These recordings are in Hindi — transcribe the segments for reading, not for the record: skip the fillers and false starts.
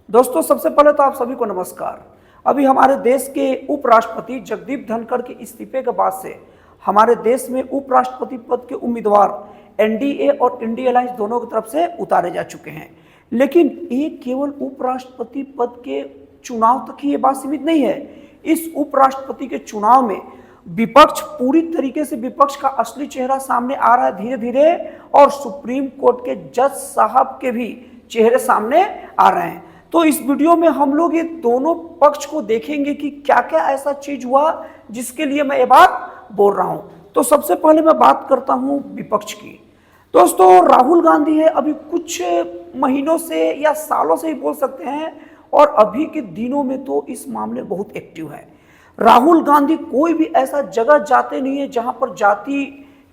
दोस्तों, सबसे पहले तो आप सभी को नमस्कार। अभी हमारे देश के उपराष्ट्रपति जगदीप धनखड़ के इस्तीफे के बाद से हमारे देश में उपराष्ट्रपति पद के उम्मीदवार एनडीए और इंडिया अलायंस दोनों की तरफ से उतारे जा चुके हैं। लेकिन ये केवल उपराष्ट्रपति पद के चुनाव तक ही ये बात सीमित नहीं है। इस उपराष्ट्रपति के चुनाव में विपक्ष पूरी तरीके से विपक्ष का असली चेहरा सामने आ रहा है धीरे धीरे, और सुप्रीम कोर्ट के जज साहब के भी चेहरे सामने आ रहे हैं। तो इस वीडियो में हम लोग ये दोनों पक्ष को देखेंगे कि क्या क्या ऐसा चीज हुआ जिसके लिए मैं ये बात बोल रहा हूं। तो सबसे पहले मैं बात करता हूं विपक्ष की। दोस्तों, राहुल गांधी है अभी कुछ महीनों से या सालों से ही बोल सकते हैं, और अभी के दिनों में तो इस मामले बहुत एक्टिव है। राहुल गांधी कोई भी ऐसा जगह जाते नहीं है जहां पर जाति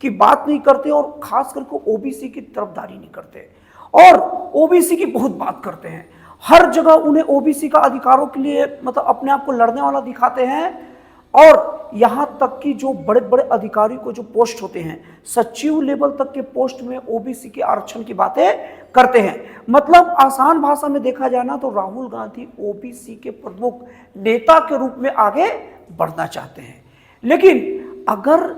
की बात नहीं करते, और खास करके ओबीसी की तरफदारी नहीं करते, और ओबीसी की बहुत बात करते हैं। हर जगह उन्हें ओबीसी का अधिकारों के लिए मतलब अपने आप को लड़ने वाला दिखाते हैं। और यहां तक कि जो बड़े बड़े अधिकारी को जो पोस्ट होते हैं, सचिव लेवल तक के पोस्ट में ओबीसी के आरक्षण की बातें करते हैं। मतलब आसान भाषा में देखा जाए ना तो राहुल गांधी ओबीसी के प्रमुख नेता के रूप में आगे बढ़ना चाहते हैं। लेकिन अगर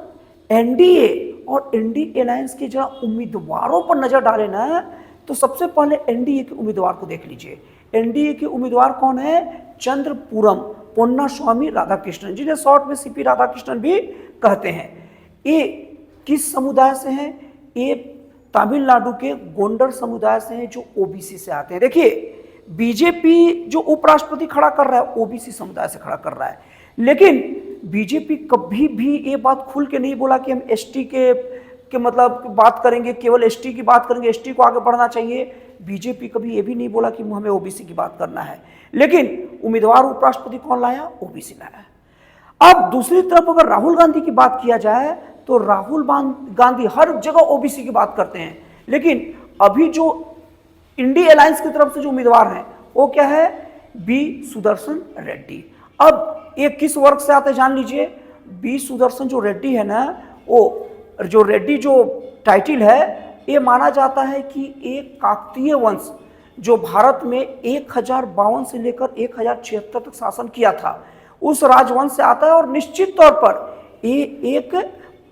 एनडीए और इंडिया अलायंस के जरा उम्मीदवारों पर नजर डाले ना, तो सबसे पहले एनडीए के उम्मीदवार को देख लीजिए। एनडीए के उम्मीदवार कौन है? चंद्रपुरम पोन्नास्वामी राधाकृष्णन, जिन्हें शॉर्ट में सीपी राधाकृष्णन भी कहते हैं। ये किस समुदाय से हैं? ये तमिलनाडु के गोंडर समुदाय से हैं, जो ओबीसी से आते हैं। देखिए, बीजेपी जो उपराष्ट्रपति खड़ा कर रहा है ओबीसी समुदाय से खड़ा कर रहा है, लेकिन बीजेपी कभी भी ये बात खुल के नहीं बोला कि हम एसटी के मतलब बात करेंगे, केवल एसटी की बात करेंगे, एसटी को आगे बढ़ना चाहिए। बीजेपी कभी ये भी नहीं बोला कि हमें ओबीसी की बात करना है। लेकिन उम्मीदवार उपराष्ट्रपति कौन लाया? ओबीसी लाया। अब दूसरी तरफ अगर राहुल गांधी की बात किया जाए तो राहुल गांधी हर जगह ओबीसी की बात करते हैं, लेकिन अभी जो इंडिया अलायंस की तरफ से जो उम्मीदवार हैं वो क्या है? बी सुदर्शन रेड्डी। अब ये किस वर्ग से आते जान लीजिए। बी सुदर्शन जो रेड्डी है ना, वो जो रेड्डी जो टाइटल है, ये माना जाता है कि एक काकतीय वंश जो भारत में 1052 से लेकर 1076 तक शासन किया था, उस राजवंश से आता है। और निश्चित तौर पर ये एक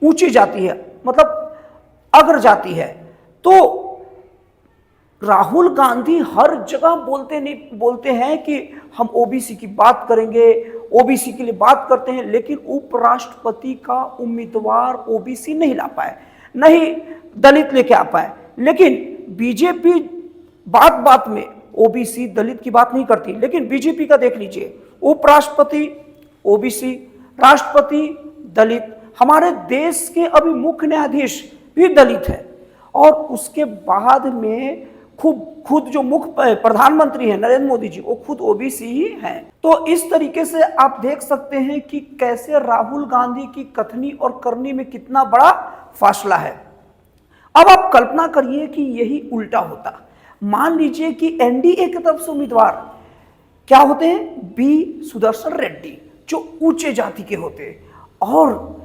ऊंची जाति है, मतलब अग्र जाति है। तो राहुल गांधी हर जगह बोलते हैं कि हम ओबीसी की बात करेंगे, ओबीसी के लिए बात करते हैं, लेकिन उपराष्ट्रपति का उम्मीदवार ओबीसी नहीं ला पाए, नहीं दलित लेके आ पाए। लेकिन बीजेपी बात बात में ओबीसी दलित की बात नहीं करती। लेकिन बीजेपी का देख लीजिए, उपराष्ट्रपति ओबीसी, राष्ट्रपति दलित, हमारे देश के अभी मुख्य न्यायाधीश भी दलित है, और उसके बाद में खुद जो मुख्य प्रधानमंत्री है नरेंद्र मोदी जी, वो खुद ओबीसी ही हैं। तो इस तरीके से आप देख सकते हैं कि कैसे राहुल गांधी की कथनी और करनी में कितना बड़ा फासला है। अब आप कल्पना करिए कि यही उल्टा होता। मान लीजिए कि एनडीए की तरफ से उम्मीदवार क्या होते हैं? बी सुदर्शन रेड्डी, जो ऊंचे जाति के होते, और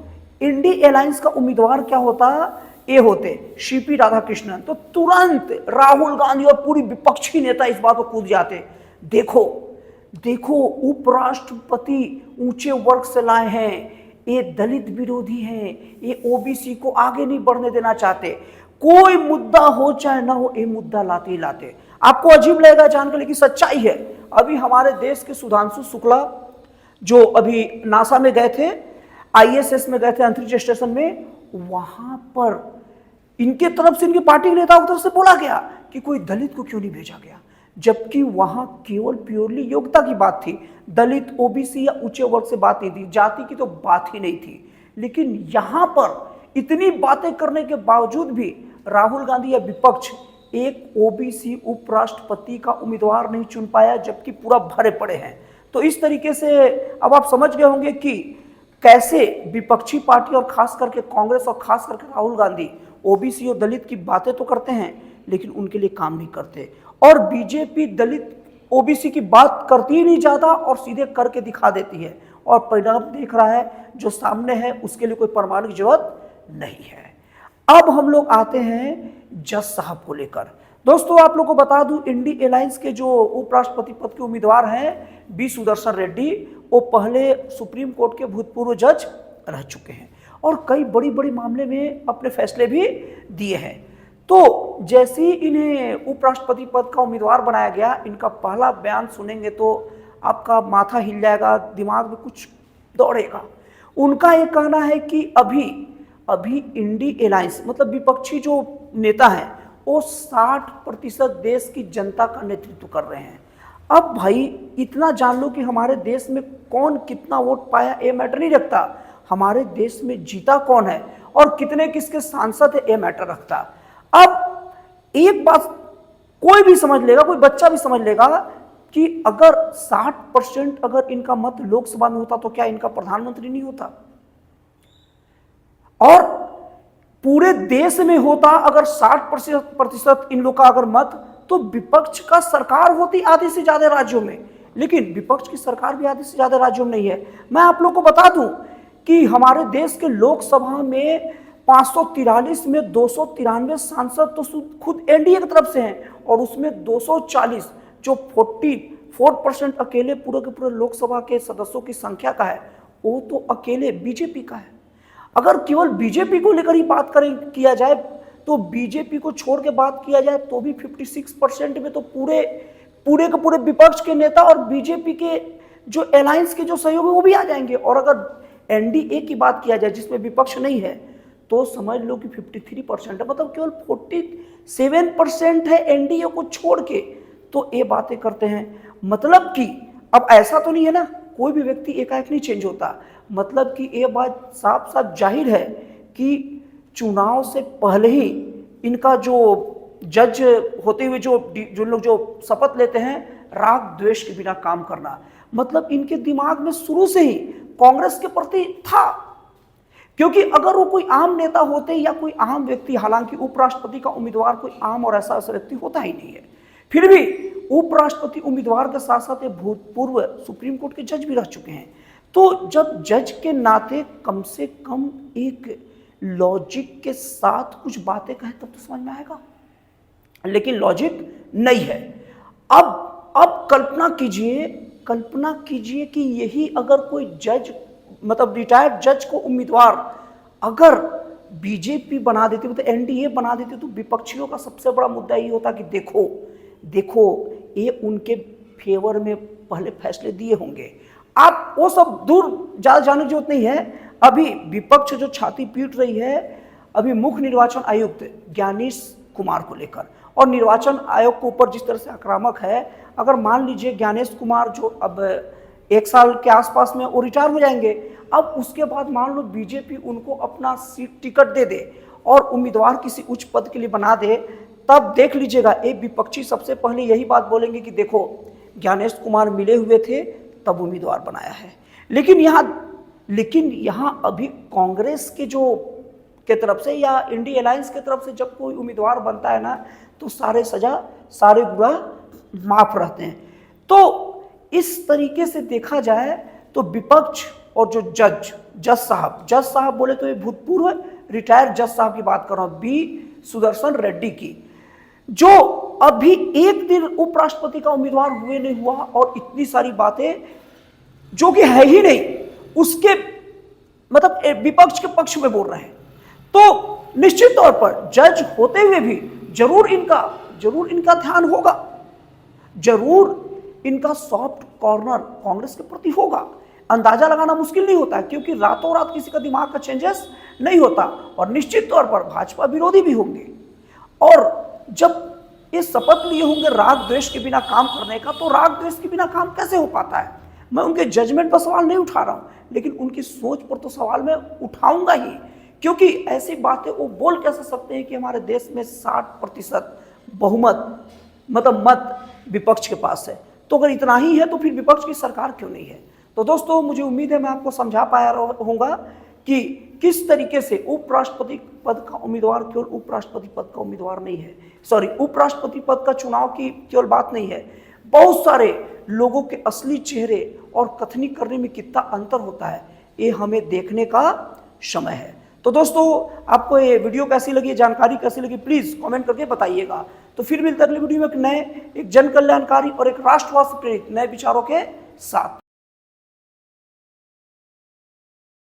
इंडिया अलायंस का उम्मीदवार क्या होता? ये होते सीपी राधाकृष्णन। तो तुरंत राहुल गांधी और पूरी विपक्षी नेता इस बात को कूद जाते, देखो उपराष्ट्रपति ऊंचे वर्ग से लाए हैं, ये दलित विरोधी हैं, ये ओबीसी को आगे नहीं बढ़ने देना चाहते। कोई मुद्दा हो चाहे ना हो, ये मुद्दा लाते ही लाते। आपको अजीब लगेगा जानकर, लेकिन सच्चाई है। अभी हमारे देश के सुधांशु शुक्ला जो अभी नासा में गए थे, आईएसएस में गए थे, अंतरिक्ष स्टेशन में, वहां पर इनके तरफ से, इनकी पार्टी के नेताओं की तरफ से बोला गया कि कोई दलित को क्यों नहीं भेजा गया, जबकि वहां केवल प्योरली योग्यता की बात थी। दलित, ओबीसी या ऊंचे वर्ग से बात नहीं थी, जाति की तो बात ही नहीं थी। लेकिन यहां पर इतनी बातें करने के बावजूद भी राहुल गांधी या विपक्ष एक ओबीसी उपराष्ट्रपति का उम्मीदवार नहीं चुन पाया, जबकि पूरा भरे पड़े हैं। तो इस तरीके से अब आप समझ गए होंगे कि कैसे विपक्षी पार्टी और खास करके कांग्रेस और खास करके राहुल गांधी ओबीसी और दलित की बातें तो करते हैं, लेकिन उनके लिए काम नहीं करते। और बीजेपी दलित ओबीसी की बात करती ही नहीं ज्यादा, और सीधे करके दिखा देती है, और परिणाम देख रहा है जो सामने है, उसके लिए कोई प्रमाण की जरूरत नहीं है। अब हम लोग आते हैं जज साहब को लेकर। दोस्तों आप लोगों को बता दूं, इंडी अलायंस के जो उपराष्ट्रपति पद के उम्मीदवार हैं बी सुदर्शन रेड्डी, वो पहले सुप्रीम कोर्ट के भूतपूर्व जज रह चुके हैं और कई बड़ी बड़ी मामले में अपने फैसले भी दिए हैं। तो जैसे ही इन्हें उपराष्ट्रपति पद का उम्मीदवार बनाया गया, इनका पहला बयान सुनेंगे तो आपका माथा हिल जाएगा, दिमाग में कुछ दौड़ेगा। उनका ये कहना है कि अभी इंडी अलायंस मतलब विपक्षी जो नेता हैं वो 60% देश की जनता का नेतृत्व कर रहे हैं। अब भाई इतना जान लो कि हमारे देश में कौन कितना वोट पाया ये मैटर नहीं रखता, हमारे देश में जीता कौन है और कितने किसके सांसद है ये मैटर रखता। अब एक बात कोई भी समझ लेगा, कोई बच्चा भी समझ लेगा कि अगर 60% अगर इनका मत लोकसभा में होता तो क्या इनका प्रधानमंत्री नहीं होता, और पूरे देश में होता अगर 60% इन लोग का अगर मत, तो विपक्ष का सरकार होती आधे से ज्यादा राज्यों में। लेकिन विपक्ष की सरकार भी आधे से ज्यादा राज्यों में नहीं है। मैं आप लोग को बता दूं कि हमारे देश के लोकसभा में 543 में 293 सांसद तो खुद एनडीए की तरफ से हैं और उसमें 240 जो 44% अकेले पूरे के पूरे लोकसभा के सदस्यों की संख्या का है, वो तो अकेले बीजेपी का है। अगर केवल बीजेपी को लेकर ही बात किया जाए तो बीजेपी को छोड़ के बात किया जाए तो भी 56% में तो पूरे के पूरे विपक्ष के नेता और बीजेपी के जो अलायंस के जो सहयोग है वो भी आ जाएंगे। और अगर एनडीए की बात किया जाए जिसमें विपक्ष नहीं है तो समझ लो कि 53% है, मतलब केवल 47% है एनडीए को छोड़ के, तो ये बातें करते हैं। मतलब कि अब ऐसा तो नहीं है ना, कोई भी व्यक्ति एकाएक नहीं चेंज होता, मतलब कि ये बात साफ साफ जाहिर है कि चुनाव से पहले ही इनका जो जज होते हुए जो लोग जो शपथ लेते हैं राग द्वेष के बिना काम करना, मतलब इनके दिमाग में शुरू से ही कांग्रेस के प्रति था। क्योंकि अगर वो कोई आम नेता होते या कोई आम व्यक्ति, हालांकि उपराष्ट्रपति का उम्मीदवार कोई आम और ऐसा व्यक्ति होता ही नहीं है, फिर भी उपराष्ट्रपति उम्मीदवार के साथ साथ भूतपूर्व सुप्रीम कोर्ट के जज भी रह चुके हैं। तो जब जज के नाते कम से कम एक लॉजिक के साथ कुछ बातें कहें तब तो समझ में आएगा, लेकिन लॉजिक नहीं है। अब कल्पना कीजिए कि यही अगर कोई जज मतलब रिटायर्ड जज को उम्मीदवार अगर बीजेपी बना देती, मतलब एनडीए बना देती, तो विपक्षियों का सबसे बड़ा मुद्दा ये होता कि देखो ये उनके फेवर में पहले फैसले दिए होंगे। आप वो सब दूर ज्यादा जाने की जरूरत नहीं है। अभी विपक्ष जो छाती पीट रही है अभी मुख्य निर्वाचन आयुक्त ज्ञानेश कुमार को लेकर, और निर्वाचन आयोग के ऊपर जिस तरह से आक्रामक है, अगर मान लीजिए ज्ञानेश कुमार जो अब 1 साल के आसपास में वो रिटायर हो जाएंगे, अब उसके बाद मान लो बीजेपी उनको अपना सीट टिकट दे दे और उम्मीदवार किसी उच्च पद के लिए बना दे, तब देख लीजिएगा एक विपक्षी सबसे पहले यही बात बोलेंगे कि देखो ज्ञानेश कुमार मिले हुए थे तब उम्मीदवार बनाया है। लेकिन यहाँ अभी कांग्रेस के तरफ से या इंडी अलायंस के तरफ से जब कोई उम्मीदवार बनता है ना, तो सारे गुनाह माफ रहते हैं। तो इस तरीके से देखा जाए तो विपक्ष और जो जज साहब बोले तो ये भूतपूर्व रिटायर्ड जज साहब की बात कर रहा हूं, बी सुदर्शन रेड्डी की, जो अभी एक दिन उपराष्ट्रपति का उम्मीदवार हुए नहीं हुआ और इतनी सारी बातें जो कि है ही नहीं उसके मतलब विपक्ष के पक्ष में बोल रहे हैं। तो निश्चित तौर पर जज होते हुए भी जरूर इनका ध्यान होगा, जरूर इनका सॉफ्ट कॉर्नर कांग्रेस के प्रति होगा। अंदाजा लगाना मुश्किल नहीं होता क्योंकि रातों रात किसी का दिमाग का चेंजेस नहीं होता, और निश्चित तौर पर भाजपा विरोधी भी होंगे। और जब ये शपथ लिए होंगे राग द्वेष के बिना काम करने का, तो राग द्वेष के बिना काम कैसे हो पाता है? मैं उनके जजमेंट पर सवाल नहीं उठा रहा हूं, लेकिन उनकी सोच पर तो सवाल मैं उठाऊंगा ही, क्योंकि ऐसी बातें वो बोल कैसे सकते हैं कि हमारे देश में 60% बहुमत मतलब मत विपक्ष के पास है। तो अगर इतना ही है तो फिर विपक्ष की सरकार क्यों नहीं है? तो दोस्तों मुझे उम्मीद है मैं आपको समझा पाया होऊंगा कि किस तरीके से उपराष्ट्रपति पद का उम्मीदवार केवल उपराष्ट्रपति पद का उम्मीदवार नहीं है, उपराष्ट्रपति पद का चुनाव की केवल बात नहीं है, बहुत सारे लोगों के असली चेहरे और कथनी करने में कितना अंतर होता है, ये हमें देखने का समय है। तो दोस्तों आपको ये वीडियो कैसी लगी, जानकारी कैसी लगी, प्लीज कमेंट करके बताइएगा। तो फिर मिलते हैं अगली वीडियो में एक नए, एक जन कल्याणकारी और एक राष्ट्रवाद से प्रेरित नए विचारों के साथ।